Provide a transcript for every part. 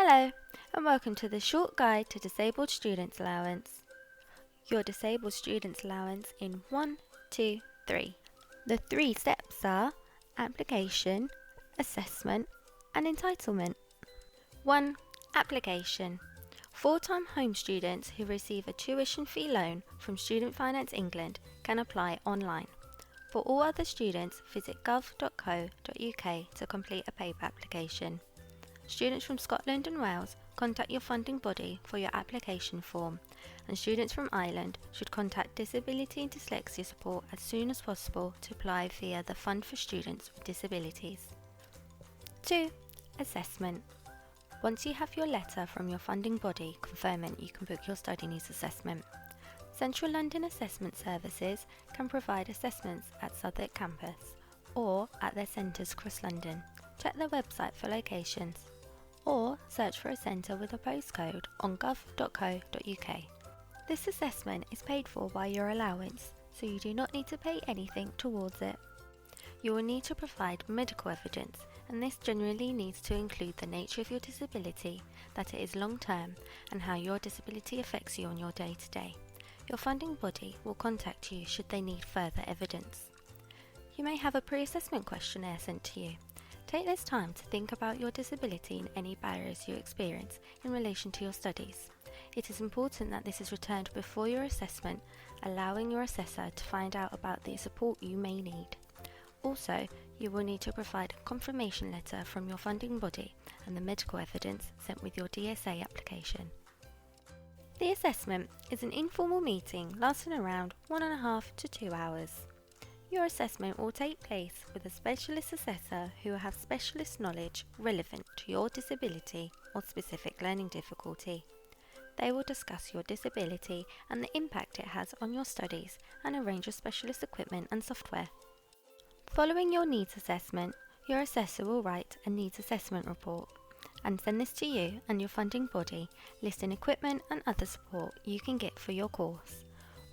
Hello, and welcome to the short guide to Disabled Students Allowance. Your Disabled Students Allowance in 1, 2, 3. The 3 steps are application, assessment, and entitlement. 1. Application. Full-time home students who receive a tuition fee loan from Student Finance England can apply online. For all other students, visit gov.co.uk to complete a paper application. Students from Scotland and Wales contact your funding body for your application form, and students from Ireland should contact Disability and Dyslexia Support as soon as possible to apply via the Fund for Students with Disabilities. 2. Assessment. Once you have your letter from your funding body confirming you can book your study needs assessment, Central London Assessment Services can provide assessments at Southwark campus or at their centres across London. Check their website for locations, or search for a centre with a postcode on gov.co.uk. This assessment is paid for by your allowance, so you do not need to pay anything towards it. You will need to provide medical evidence, and this generally needs to include the nature of your disability, that it is long-term, and how your disability affects you on your day-to-day. Your funding body will contact you should they need further evidence. You may have a pre-assessment questionnaire sent to you. Take this time to think about your disability and any barriers you experience in relation to your studies. It is important that this is returned before your assessment, allowing your assessor to find out about the support you may need. Also, you will need to provide a confirmation letter from your funding body and the medical evidence sent with your DSA application. The assessment is an informal meeting lasting around 1.5 to 2 hours. Your assessment will take place with a specialist assessor who will have specialist knowledge relevant to your disability or specific learning difficulty. They will discuss your disability and the impact it has on your studies and a range of specialist equipment and software. Following your needs assessment, your assessor will write a needs assessment report and send this to you and your funding body, listing equipment and other support you can get for your course.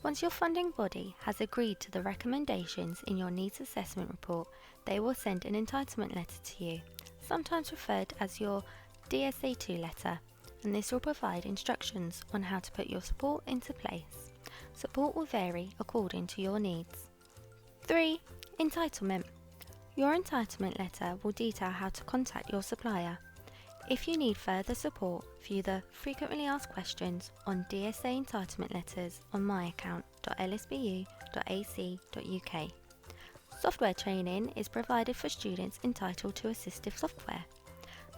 Once your funding body has agreed to the recommendations in your needs assessment report, they will send an entitlement letter to you, sometimes referred as your DSA2 letter, and this will provide instructions on how to put your support into place. Support will vary according to your needs. 3. Entitlement. Your entitlement letter will detail how to contact your supplier. If you need further support, view the Frequently Asked Questions on DSA entitlement letters on myaccount.lsbu.ac.uk. Software training is provided for students entitled to assistive software.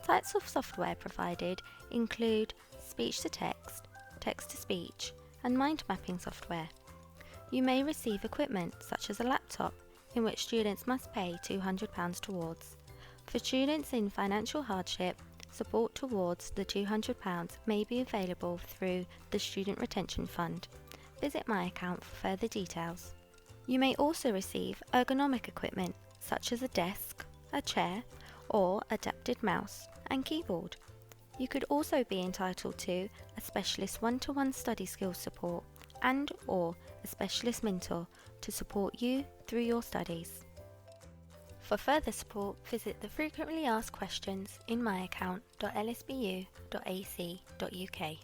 Types of software provided include speech-to-text, text-to-speech, and mind mapping software. You may receive equipment such as a laptop, in which students must pay £200 towards. For students in financial hardship, support towards the £200 may be available through the Student Retention Fund. Visit MyAccount for further details. You may also receive ergonomic equipment such as a desk, a chair, or adapted mouse and keyboard. You could also be entitled to a specialist one-to-one study skills support and/or a specialist mentor to support you through your studies. For further support, visit the Frequently Asked Questions in myaccount.lsbu.ac.uk.